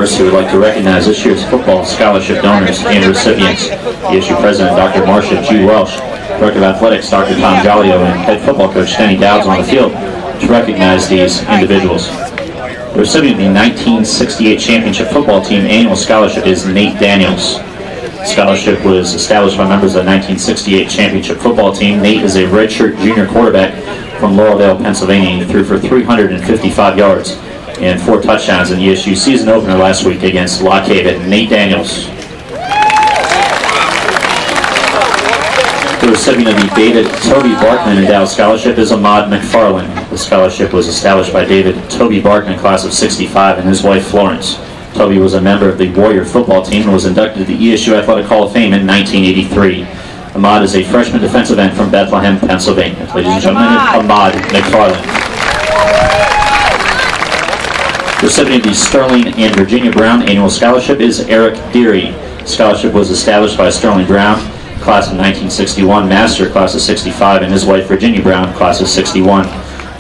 University would like to recognize this year's football scholarship donors and recipients. ESU President Dr. Marcia G. Welsh, Director of Athletics Dr. Tom Gallio, and Head Football Coach Denny Dowds on the field to recognize these individuals. The recipient of the 1968 Championship Football Team Annual Scholarship is Nate Daniels. The scholarship was established by members of the 1968 Championship Football Team. Nate is a redshirt junior quarterback from Laureldale, Pennsylvania. He threw for 355 yards and 4 touchdowns in the ESU season opener last week against Lock Haven. Nate Daniels. The recipient of the David Toby Barkman Endowed Scholarship is Ahmad McFarland. The scholarship was established by David Toby Barkman, class of '65, and his wife Florence. Toby was a member of the Warrior football team and was inducted to the ESU Athletic Hall of Fame in 1983. Ahmad is a freshman defensive end from Bethlehem, Pennsylvania. Ladies and gentlemen, Ahmad McFarland. The recipient of the Sterling and Virginia Brown Annual Scholarship is Eric Deary. The scholarship was established by Sterling Brown, class of 1961, master, class of '65, and his wife Virginia Brown, class of '61.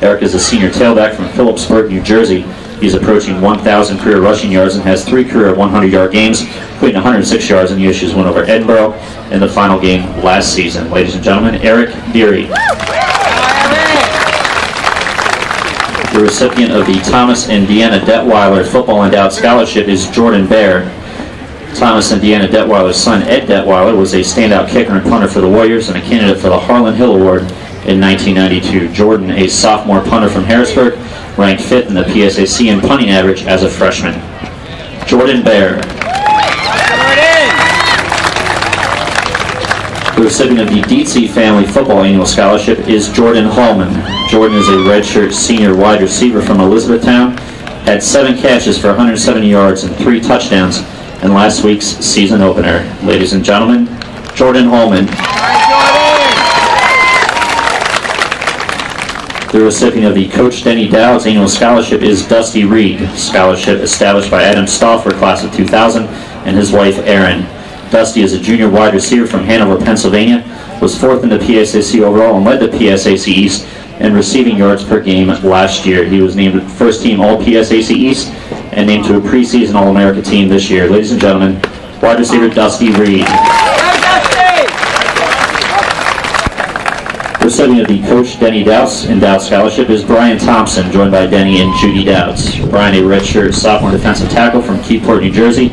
Eric is a senior tailback from Phillipsburg, New Jersey. He's approaching 1,000 career rushing yards and has 3 career 100-yard games, including 106 yards in the ESU's win over Edinburgh in the final game last season. Ladies and gentlemen, Eric Deary. The recipient of the Thomas and Deanna Detweiler Football Endowed Scholarship is Jordan Baer. Thomas and Deanna Detweiler's son, Ed Detweiler, was a standout kicker and punter for the Warriors and a candidate for the Harlan Hill Award in 1992. Jordan, a sophomore punter from Harrisburg, ranked 5th in the PSAC in punting average as a freshman. Jordan Baer. The recipient of the Dietze Family Football Annual Scholarship is Jordan Hallman. Jordan is a redshirt senior wide receiver from Elizabethtown, had 7 catches for 170 yards and 3 touchdowns in last week's season opener. Ladies and gentlemen, Jordan Hallman. The recipient of the Coach Denny Dowds Annual Scholarship is Dusty Reed. Scholarship established by Adam Stauffer, class of 2000, and his wife Erin. Dusty is a junior wide receiver from Hanover, Pennsylvania, was 4th in the PSAC overall and led the PSAC East in receiving yards per game last year. He was named first team All-PSAC East and named to a preseason All-America team this year. Ladies and gentlemen, wide receiver Dusty Reed. The recipient of the Coach Denny Dowds Endowed Scholarship is Brian Thompson, joined by Denny and Judy Dowds. Brian, a redshirt sophomore defensive tackle from Keyport, New Jersey,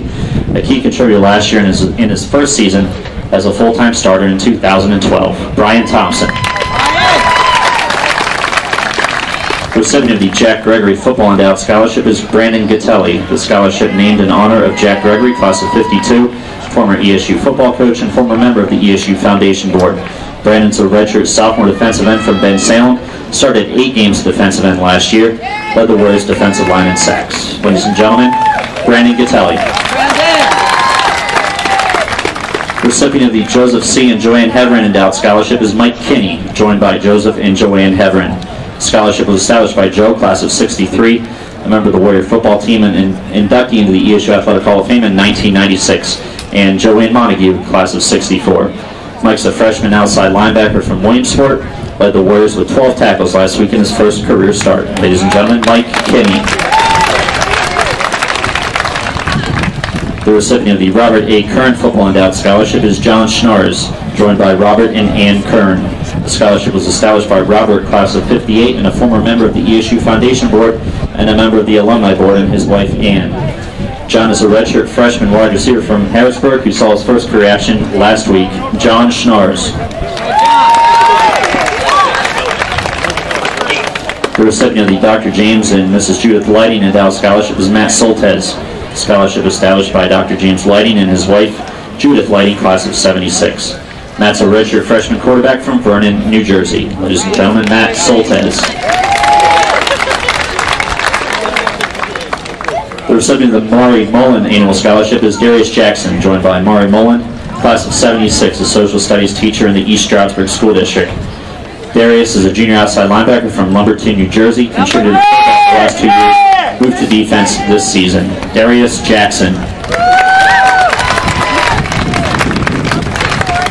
a key contributor last year in his first season as a full-time starter in 2012. Brian Thompson. The recipient of the Jack Gregory Football Endowed Scholarship is Brandon Gatelli. The scholarship named in honor of Jack Gregory, class of '52, former ESU football coach and former member of the ESU Foundation Board. Brandon's a redshirt sophomore defensive end from Bensalem, started 8 games defensive end last year, led the Warriors defensive line in sacks. Ladies and gentlemen, Brandon Gatelli. The recipient of the Joseph C. and Joanne Heverin Endowed Scholarship is Mike Kinney, joined by Joseph and Joanne Heverin. The scholarship was established by Joe, class of '63, a member of the Warrior football team and inductee into the ESU Athletic Hall of Fame in 1996, and Joanne Montague, class of '64. Mike's a freshman outside linebacker from Williamsport, led the Warriors with 12 tackles last week in his first career start. Ladies and gentlemen, Mike Kinney. The recipient of the Robert A. Kern Football Endowed Scholarship is John Schnars, joined by Robert and Ann Kern. The scholarship was established by Robert, class of '58, and a former member of the ESU Foundation Board and a member of the Alumni Board, and his wife Ann. John is a redshirt freshman wide receiver from Harrisburg who saw his first career action last week. John Schnars. The recipient of the Dr. James and Mrs. Judith Lighting Endowed Scholarship is Matt Soltez. Scholarship established by Dr. James Lighting and his wife Judith Lighting, class of '76. Matt's a redshirt freshman quarterback from Vernon, New Jersey. Ladies and gentlemen, Matt Soltez. The recipient of the Maury Mullen Annual Scholarship is Darius Jackson, joined by Maury Mullen, class of '76, a social studies teacher in the East Stroudsburg School District. Darius is a junior outside linebacker from Lumberton, New Jersey, contributed the last 2 years, moved to defense this season. Darius Jackson.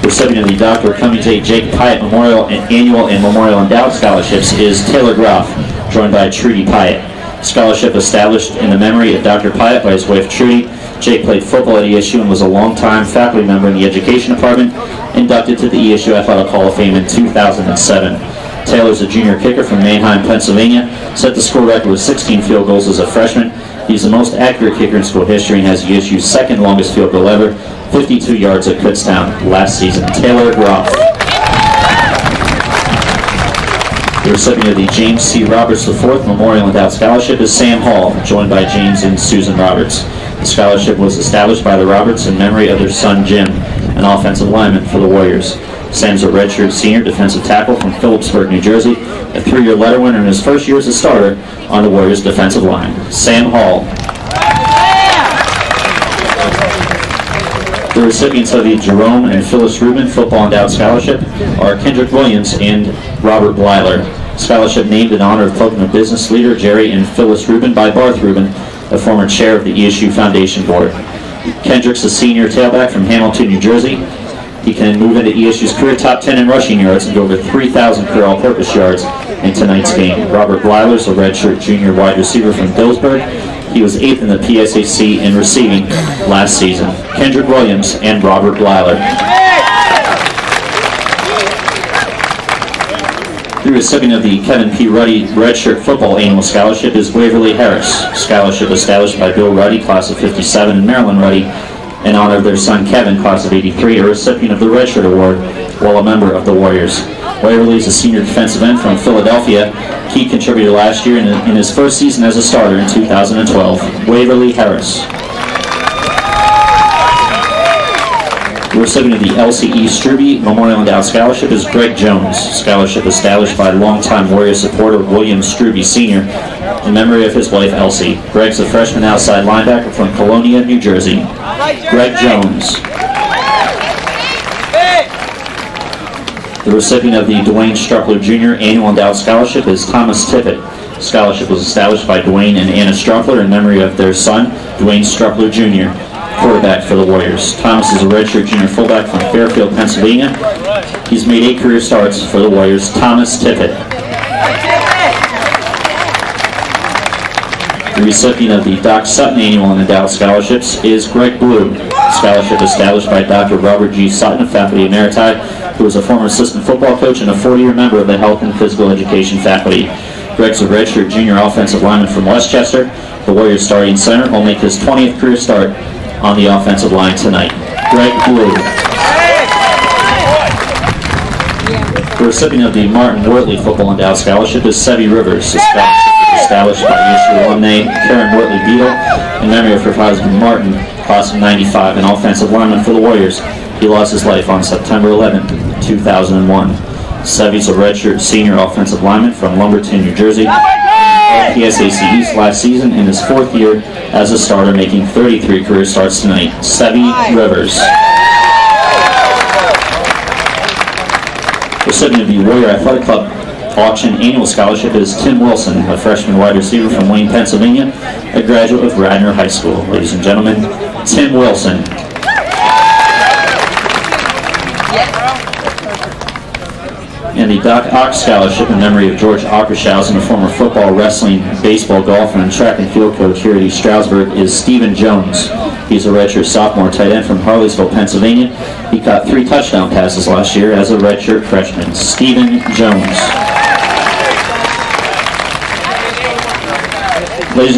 The recipient of the Dr. Cummings A. Jake Pyatt Memorial Annual and Memorial Endowed Scholarships is Taylor Groff, joined by Trudy Pyatt. Scholarship established in the memory of Dr. Pyatt by his wife Trudy. Jake played football at ESU and was a longtime faculty member in the education department, inducted to the ESU Athletic Hall of Fame in 2007. Taylor's a junior kicker from Manheim, Pennsylvania, set the school record with 16 field goals as a freshman. He's the most accurate kicker in school history and has ESU's second longest field goal ever, 52 yards at Kutztown last season. Taylor Groff. The recipient of the James C. Roberts IV Memorial Endowed Scholarship is Sam Hall, joined by James and Susan Roberts. The scholarship was established by the Roberts in memory of their son Jim, an offensive lineman for the Warriors. Sam's a redshirt senior defensive tackle from Phillipsburg, New Jersey, a 3-year letter winner in his first year as a starter on the Warriors defensive line. Sam Hall. The recipients of the Jerome and Phyllis Rubin Football Endowed Scholarship are Kendrick Williams and Robert Blyler. Scholarship named in honor of Pocono business leader Jerry and Phyllis Rubin by Barth Rubin, a former chair of the ESU Foundation Board. Kendrick's a senior tailback from Hamilton, New Jersey. He can move into ESU's career top 10 in rushing yards and go over 3,000 career all-purpose yards in tonight's game. Robert Blyler's a redshirt junior wide receiver from Dillsburg. He was 8th in the PSAC in receiving last season. Kendrick Williams and Robert Blyler. The recipient of the Kevin P. Ruddy Redshirt Football Annual Scholarship is Waverly Harris. Scholarship established by Bill Ruddy, class of '57, and Marilyn Ruddy, in honor of their son Kevin, class of '83, a recipient of the Redshirt Award while a member of the Warriors. Waverly is a senior defensive end from Philadelphia. Key contributor last year in his first season as a starter in 2012. Waverly Harris. The recipient of the LCE Struby Memorial Endowed Scholarship is Greg Jones. Scholarship established by longtime Warrior supporter William Struby Sr. in memory of his wife Elsie. Greg's a freshman outside linebacker from Colonia, New Jersey. Greg Jones. The recipient of the Dwayne Struckler Jr. Annual Endowed Scholarship is Thomas Tippett. Scholarship was established by Dwayne and Anna Struckler in memory of their son, Dwayne Struckler Jr., quarterback for the Warriors. Thomas is a redshirt junior fullback from Fairfield, Pennsylvania. He's made 8 career starts for the Warriors. Thomas Tippett. The recipient of the Doc Sutton Annual Endowed Scholarships is Greg Blue. Scholarship established by Dr. Robert G. Sutton, faculty emeriti, who was a former assistant football coach and a 40-year member of the Health and Physical Education faculty. Greg's a redshirt junior offensive lineman from Westchester. The Warriors starting center will make his 20th career start on the offensive line tonight. Greg Blue. The recipient of the Martin Wortley Football Endowed Scholarship is Sevi Rivers. The scholarship was established by ESU alumni Karen Wortley Beadle in memory of her husband Martin, class of '95, an offensive lineman for the Warriors. He lost his life on September 11, 2001. Sevi's a redshirt senior offensive lineman from Lumberton, New Jersey. PSAC East last season in his 4th year as a starter, making 33 career starts tonight. Sevi Rivers. Recipient of the Warrior Athletic Club Auction Annual Scholarship is Tim Wilson, a freshman wide receiver from Wayne, Pennsylvania, a graduate of Radnor High School. Ladies and gentlemen, Tim Wilson. And the Doc Ock Scholarship in memory of George Ockershausen, a former football, wrestling, baseball, golf, and track and field coach here at East Stroudsburg, is Stephen Jones. He's a redshirt sophomore tight end from Harleysville, Pennsylvania. He caught 3 touchdown passes last year as a redshirt freshman. Stephen Jones. Ladies and